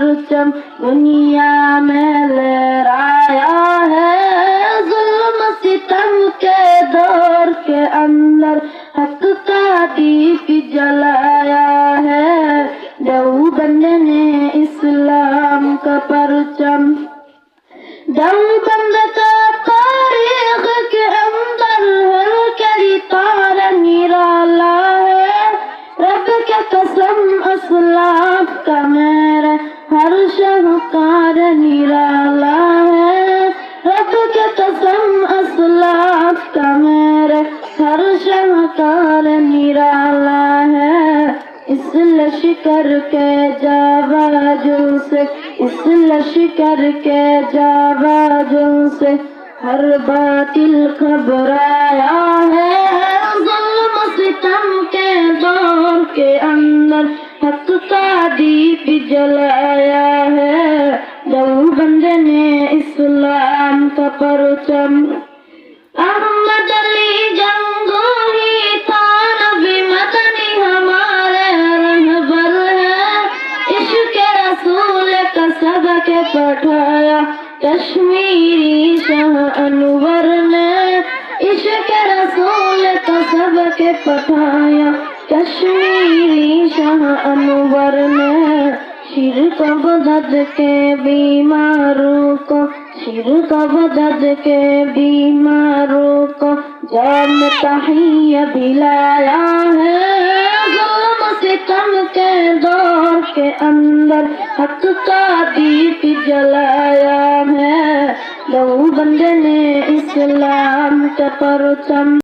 परचम दुनिया में लहराया है। जुल्म सितम के दौर के अंदर हक का दीप जलाया है। देवबंद ने इस्लाम का परचम, देवबंद का तारीख के अंदर हल्की तारा निराला है। रब के कसम इस्लाम का मेरा हर शाहकार निराला है। रब के कसम इस्लाम का मेरा हर शाहकार निराला है। इस लश्कर के जाबाजों से, इस लश्कर के जाबाजों से हर बातिल घबराया है। जुल्म सितम के दौर के अंदर हक का दीप जलाया है। देवबंद ने इस्लाम का परचम, अहमद अली जंगोही था नबी मदनी हमारे रहबर है। इश्क रसूल का सबक पढ़ाया कश्मीरी शाह अनवर ने। इश्क रसूल का सबक पढ़ाया कश्मीरी शाह अनवर ने। शिर्क बदद के बीमारों को, शिर्क बदद के बीमारों को जान तहिया दिलाया है। जुल्म सितम के दौर के अंदर हक का दीप जलाया है। देवबंद ने इस्लाम का परचम।